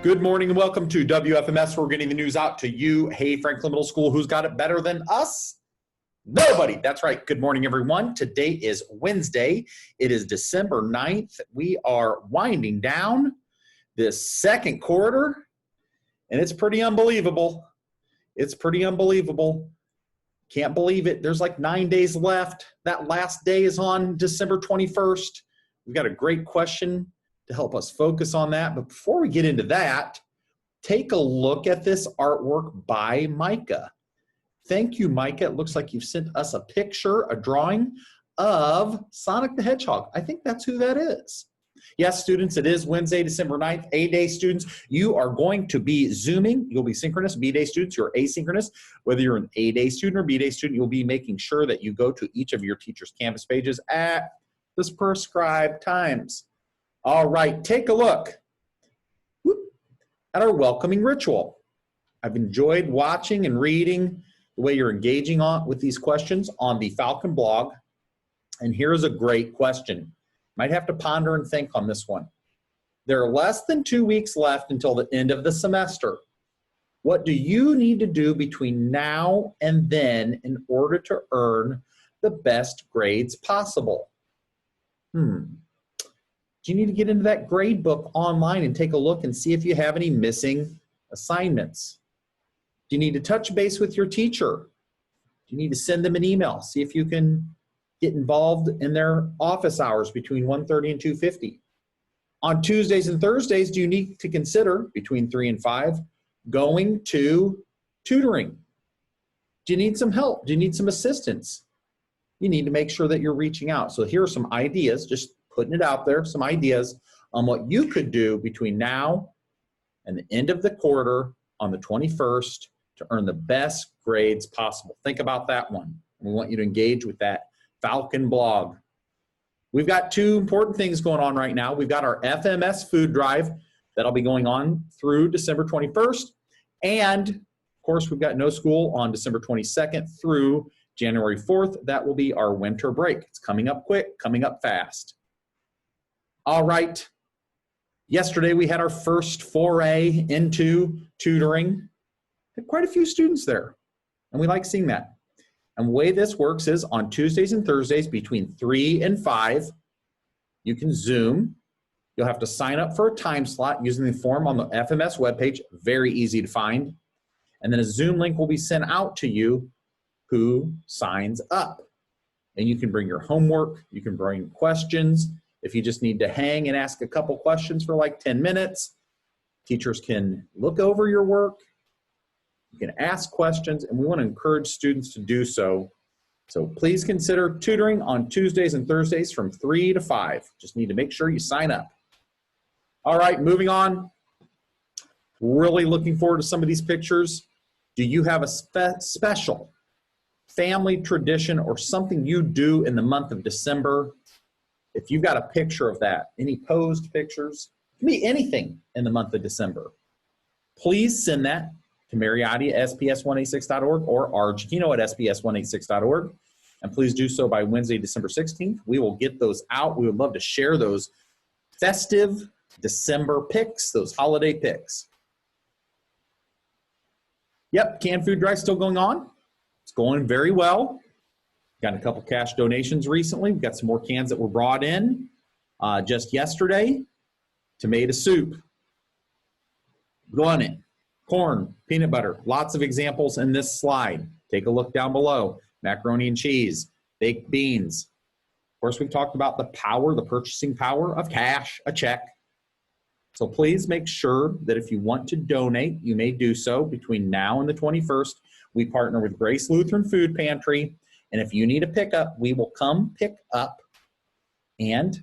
Good morning and welcome to WFMS. We're getting the news out to you. Hey, Franklin Middle School, who's got it better than us? Nobody. That's right. Good morning, everyone. Today is Wednesday. It is December 9th. We are winding down this second quarter, and it's pretty unbelievable. It's pretty unbelievable. Can't believe it. There's like 9 days left. That last day is on December 21st. We've got a great question to help us focus on that. But before we get into that, take a look at this artwork by Micah. Thank you, Micah. It looks like you've sent us a picture, a drawing of Sonic the Hedgehog. I think that's who that is. Yes, students, it is Wednesday, December 9th. A-Day students, you are going to be Zooming. You'll be synchronous. B-Day students, you're asynchronous. Whether you're an A-Day student or B-Day student, you'll be making sure that you go to each of your teacher's Canvas pages at the prescribed times. All right, take a look at our welcoming ritual. I've enjoyed watching and reading the way you're engaging with these questions on the Falcon blog. And here's a great question. Might have to ponder and think on this one. There are less than 2 weeks left until the end of the semester. What do you need to do between now and then in order to earn the best grades possible? Do you need to get into that grade book online and take a look and see if you have any missing assignments? Do you need to touch base with your teacher? Do you need to send them an email? See if you can get involved in their office hours between 1:30 and 2:50. On Tuesdays and Thursdays, do you need to consider, between 3 and 5, going to tutoring? Do you need some help? Do you need some assistance? You need to make sure that you're reaching out. So here are some ideas, just putting it out there, some ideas on what you could do between now and the end of the quarter on the 21st to earn the best grades possible. Think about that one. We want you to engage with that Falcon blog. We've got two important things going on right now. We've got our FMS food drive that'll be going on through December 21st. And of course, we've got no school on December 22nd through January 4th. That will be our winter break. It's coming up quick, coming up fast. All right, yesterday we had our first foray into tutoring. Had quite a few students there, and we like seeing that. And the way this works is on Tuesdays and Thursdays between 3 and 5, you can Zoom. You'll have to sign up for a time slot using the form on the FMS webpage, very easy to find. And then a Zoom link will be sent out to you who signs up. And you can bring your homework, you can bring questions. If you just need to hang and ask a couple questions for like 10 minutes, teachers can look over your work, you can ask questions, and we want to encourage students to do so. So please consider tutoring on Tuesdays and Thursdays from 3 to 5. Just need to make sure you sign up. All right, moving on. Really looking forward to some of these pictures. Do you have a special family tradition or something you do in the month of December? If you've got a picture of that, any posed pictures, it can be anything in the month of December, please send that to Mariotti at sps186.org or Argentino at sps186.org. And please do so by Wednesday, December 16th. We will get those out. We would love to share those festive December pics, those holiday pics. Yep, canned food drive still going on. It's going very well. Got a couple cash donations recently. We've got some more cans that were brought in just yesterday. Tomato soup, guanite, corn, peanut butter. Lots of examples in this slide. Take a look down below. Macaroni and cheese, baked beans. Of course, we've talked about the power, the purchasing power of cash, a check. So please make sure that if you want to donate, you may do so between now and the 21st. We partner with Grace Lutheran Food Pantry. And if you need a pickup, we will come pick up and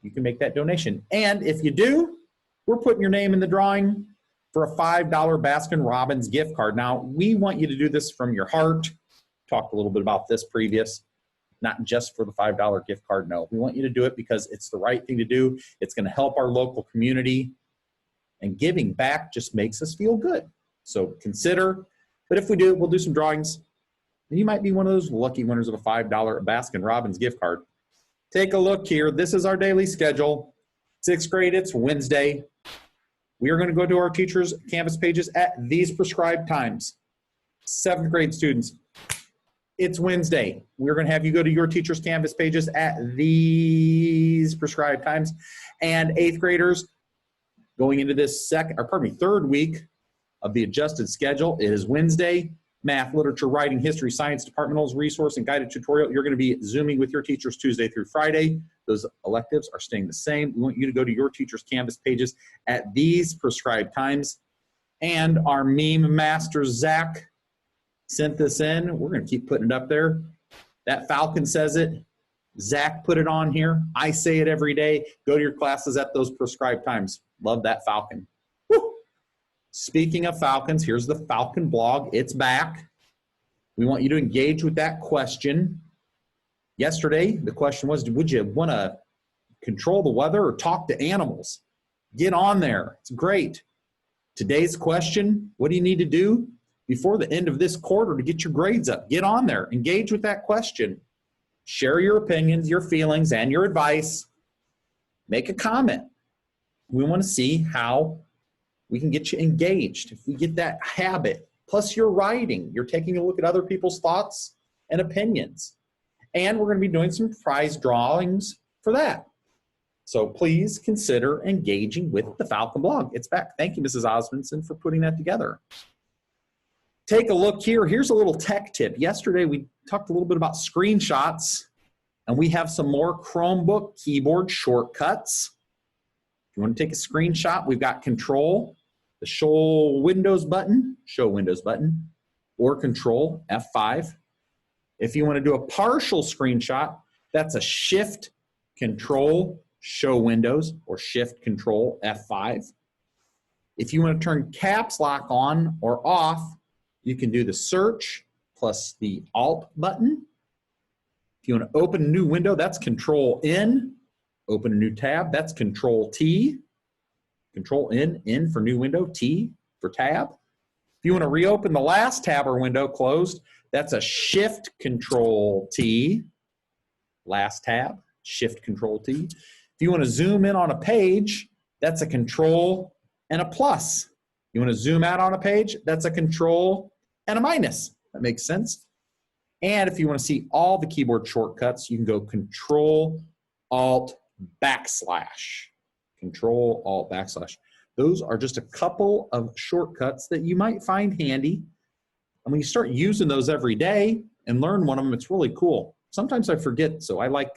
you can make that donation. And if you do, we're putting your name in the drawing for a $5 Baskin-Robbins gift card. Now, we want you to do this from your heart. Talked a little bit about this previous, not just for the $5 gift card. No, we want you to do it because it's the right thing to do. It's going to help our local community, and giving back just makes us feel good. So consider, but if we do, we'll do some drawings. And you might be one of those lucky winners of a $5 Baskin-Robbins gift card. Take a look here. This is our daily schedule. 6th grade, it's Wednesday. We are going to go to our teachers' Canvas pages at these prescribed times. 7th grade students, it's Wednesday. We're going to have you go to your teachers' Canvas pages at these prescribed times. And 8th graders, going into this third week of the adjusted schedule, it is Wednesday. Math, literature, writing, history, science, departmentals, resource, and guided tutorial. You're going to be Zooming with your teachers Tuesday through Friday. Those electives are staying the same. We want you to go to your teachers' Canvas pages at these prescribed times. And our meme master, Zach, sent this in. We're going to keep putting it up there. That Falcon says it. Zach put it on here. I say it every day. Go to your classes at those prescribed times. Love that Falcon. Woo! Speaking of Falcons, here's the Falcon blog. It's back. We want you to engage with that question. Yesterday, the question was, would you want to control the weather or talk to animals? Get on there. It's great. Today's question, what do you need to do before the end of this quarter to get your grades up? Get on there. Engage with that question. Share your opinions, your feelings, and your advice. Make a comment. We want to see how we can get you engaged. If we get that habit, plus you're writing, you're taking a look at other people's thoughts and opinions. And we're going to be doing some prize drawings for that. So please consider engaging with the Falcon blog. It's back. Thank you, Mrs. Osmondson, for putting that together. Take a look here. Here's a little tech tip. Yesterday, we talked a little bit about screenshots, and we have some more Chromebook keyboard shortcuts. If you want to take a screenshot, we've got Control, the Show Windows button, or Control F5. If you want to do a partial screenshot, that's a Shift Control Show Windows or Shift Control F5. If you want to turn caps lock on or off, you can do the Search plus the Alt button. If you want to open a new window, that's Control N. Open a new tab, that's Control T. Control N for new window, T for tab. If you want to reopen the last tab or window closed, that's a Shift Control T. Last tab, Shift Control T. If you want to zoom in on a page, that's a Control and a plus. You want to zoom out on a page, that's a Control and a minus. That makes sense. And if you want to see all the keyboard shortcuts, you can go Control Alt backslash. Control Alt backslash. Those are just a couple of shortcuts that you might find handy. And when you start using those every day and learn one of them, it's really cool. Sometimes I forget, so I like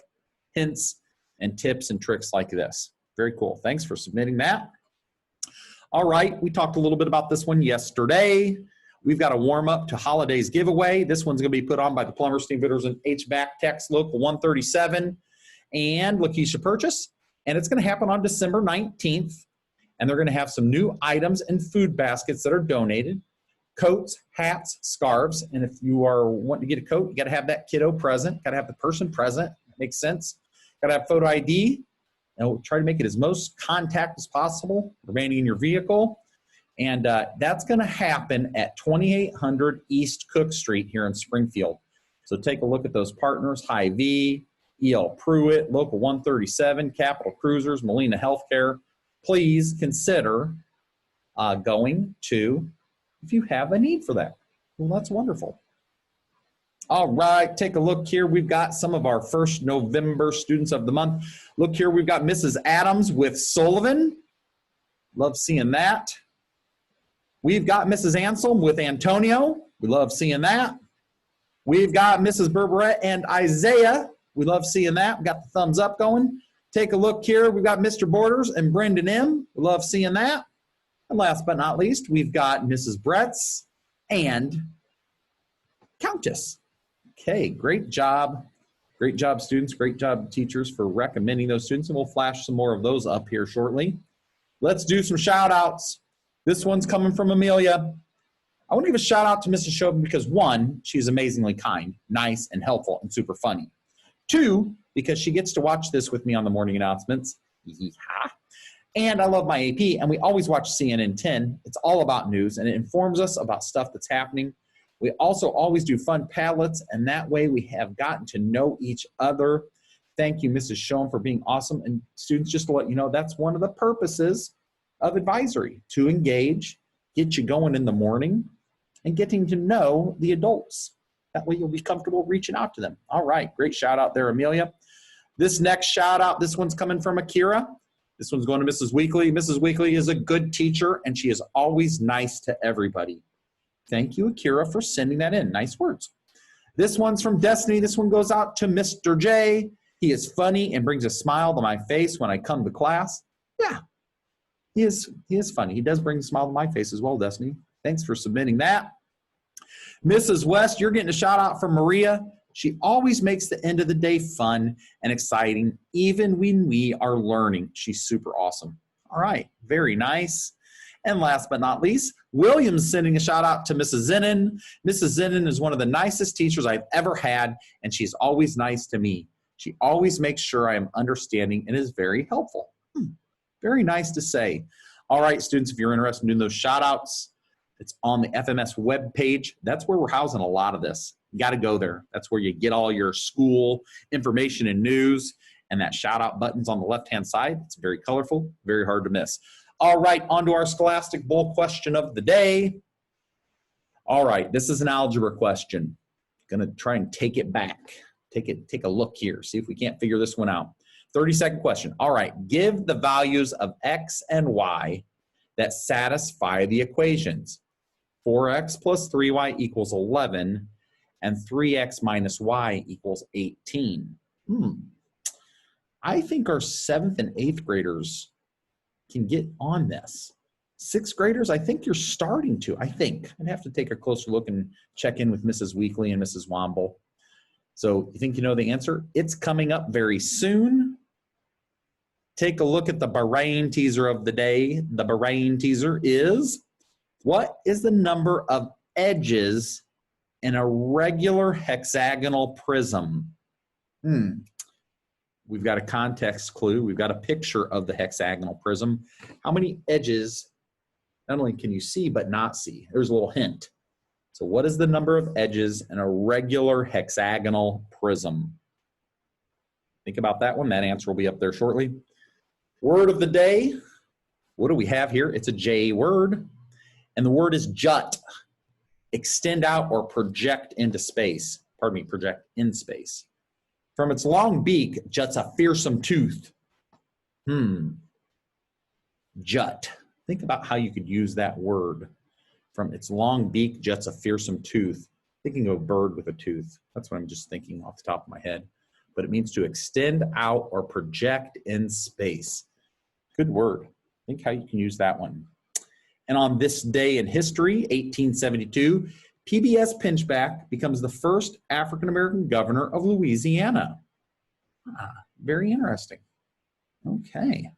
hints and tips and tricks like this. Very cool. Thanks for submitting that. All right, we talked a little bit about this one yesterday. We've got a warm-up to holidays giveaway. This one's going to be put on by the Plumbers, Steam Fitters, and HVAC Techs Local 137 and Lakeisha Purchase. And it's going to happen on December 19th. And they're going to have some new items and food baskets that are donated. Coats, hats, scarves. And if you are wanting to get a coat, you got to have that kiddo present. Got to have the person present. That makes sense. Got to have photo ID. And we'll try to make it as most contact as possible remaining in your vehicle. And that's going to happen at 2800 East Cook Street here in Springfield. So take a look at those partners: Hy-Vee, E.L. Pruitt, Local 137, Capital Cruisers, Molina Healthcare. Please consider going to if you have a need for that. Well, that's wonderful. All right, take a look here. We've got some of our first November students of the month. Look here, we've got Mrs. Adams with Sullivan. Love seeing that. We've got Mrs. Anselm with Antonio. We love seeing that. We've got Mrs. Berberet and Isaiah. We love seeing that. We got the thumbs up going. Take a look here. We've got Mr. Borders and Brendan M. We love seeing that. And last but not least, we've got Mrs. Bretz and Countess. Okay, great job. Great job, students. Great job, teachers, for recommending those students. And we'll flash some more of those up here shortly. Let's do some shout outs. This one's coming from Amelia. I want to give a shout out to Mrs. Chauvin because, one, she's amazingly kind, nice, and helpful, and super funny. Two, because she gets to watch this with me on the morning announcements. And I love my AP, and we always watch CNN 10. It's all about news, and it informs us about stuff that's happening. We also always do fun Padlets, and that way we have gotten to know each other. Thank you, Mrs. Schoen, for being awesome. And students, just to let you know, that's one of the purposes of advisory to engage, get you going in the morning, and getting to know the adults. That way you'll be comfortable reaching out to them. All right, great shout out there, Amelia. This next shout out, this one's coming from Akira. This one's going to Mrs. Weekly. Mrs. Weekly is a good teacher, and she is always nice to everybody. Thank you, Akira, for sending that in. Nice words. This one's from Destiny. This one goes out to Mr. J. He is funny and brings a smile to my face when I come to class. Yeah, he is funny. He does bring a smile to my face as well, Destiny. Thanks for submitting that. Mrs. West, you're getting a shout out from Maria. She always makes the end of the day fun and exciting, even when we are learning. She's super awesome. All right, very nice. And last but not least, William's sending a shout out to Mrs. Zenon. Mrs. Zenon is one of the nicest teachers I've ever had, and she's always nice to me. She always makes sure I am understanding and is very helpful. Very nice to say. All right, students, if you're interested in doing those shout outs, it's on the FMS webpage. That's where we're housing a lot of this. You got to go there. That's where you get all your school information and news, and that shout out button's on the left-hand side. It's very colorful, very hard to miss. All right, on to our Scholastic Bowl question of the day. All right, this is an algebra question. Going to try and take it back. Take a look here, see if we can't figure this one out. 30-second question. All right, give the values of x and y that satisfy the equations. 4x plus 3y equals 11, and 3x minus y equals 18. I think our 7th and 8th graders can get on this. 6th graders, I think you're starting to, I think. I'd have to take a closer look and check in with Mrs. Weekly and Mrs. Womble. So you think you know the answer? It's coming up very soon. Take a look at the brain teaser of the day. The brain teaser is, what is the number of edges in a regular hexagonal prism? We've got a context clue. We've got a picture of the hexagonal prism. How many edges not only can you see but not see? There's a little hint. So what is the number of edges in a regular hexagonal prism? Think about that one. That answer will be up there shortly. Word of the day. What do we have here? It's a J word. And the word is jut. Extend out or project into space. Pardon me, project in space. From its long beak juts a fearsome tooth. Jut. Think about how you could use that word. From its long beak juts a fearsome tooth. Thinking of a bird with a tooth. That's what I'm just thinking off the top of my head. But it means to extend out or project in space. Good word. Think how you can use that one. And on this day in history, 1872, PBS Pinchback becomes the first African-American governor of Louisiana. Very interesting. Okay.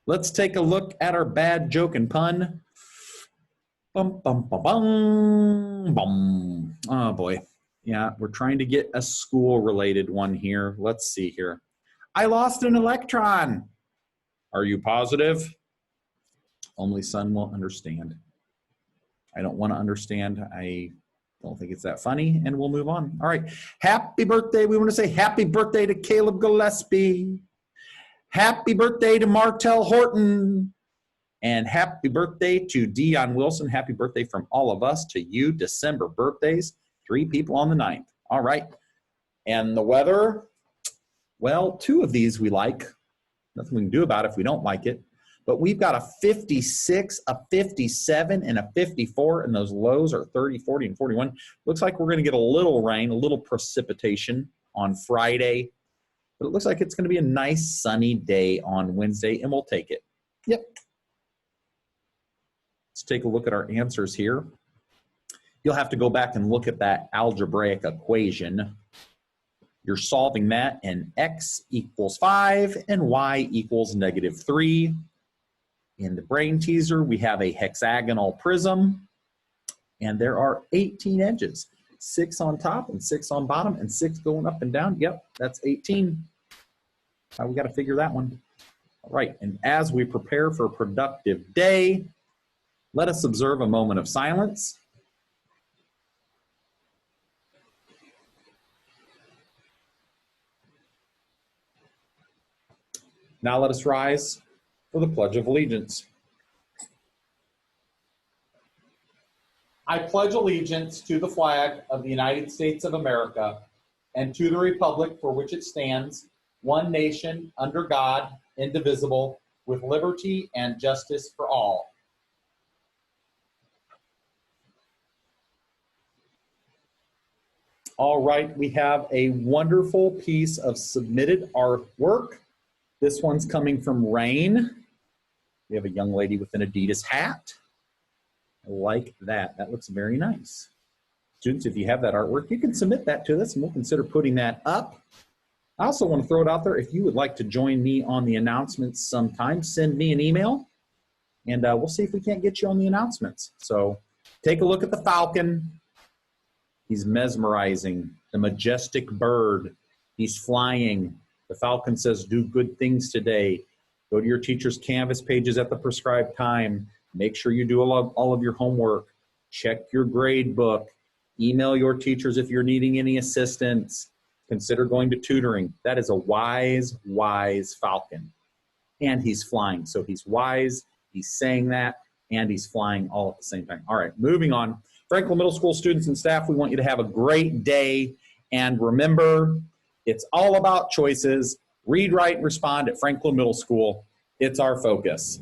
Let's take a look at our bad joke and pun. Bum, bum, bum, bum, bum. Oh, boy. Yeah, we're trying to get a school-related one here. Let's see here. I lost an electron. Are you positive? Only son will understand. I don't want to understand. I don't think it's that funny, and we'll move on. All right. Happy birthday. We want to say happy birthday to Caleb Gillespie. Happy birthday to Martell Horton. And happy birthday to Dion Wilson. Happy birthday from all of us to you. December birthdays. 3 people on the 9th. All right. And the weather, well, 2 of these we like. Nothing we can do about it if we don't like it. But we've got a 56, a 57, and a 54, and those lows are 30, 40, and 41. Looks like we're going to get a little rain, a little precipitation on Friday. But it looks like it's going to be a nice sunny day on Wednesday, and we'll take it. Yep. Let's take a look at our answers here. You'll have to go back and look at that algebraic equation. You're solving that in x equals 5 and y equals -3. In the brain teaser, we have a hexagonal prism, and there are 18 edges. 6 on top and 6 on bottom and 6 going up and down. Yep, that's 18. We got to figure that one. All right, and as we prepare for a productive day, let us observe a moment of silence. Now let us rise for the Pledge of Allegiance. I pledge allegiance to the flag of the United States of America and to the republic for which it stands, one nation, under God, indivisible, with liberty and justice for all. All right, we have a wonderful piece of submitted artwork. This one's coming from Rain. We have a young lady with an Adidas hat. I like that. That looks very nice. Students, if you have that artwork, you can submit that to us and we'll consider putting that up. I also want to throw it out there. If you would like to join me on the announcements sometime, send me an email and we'll see if we can't get you on the announcements. So take a look at the falcon. He's mesmerizing, the majestic bird. He's flying. The falcon says, do good things today. Go to your teacher's Canvas pages at the prescribed time. Make sure you do all of your homework. Check your grade book. Email your teachers if you're needing any assistance. Consider going to tutoring. That is a wise, wise falcon. And he's flying. So he's wise, he's saying that, and he's flying all at the same time. All right, moving on. Franklin Middle School students and staff, we want you to have a great day. And remember, it's all about choices. Read, write, and respond at Franklin Middle School. It's our focus.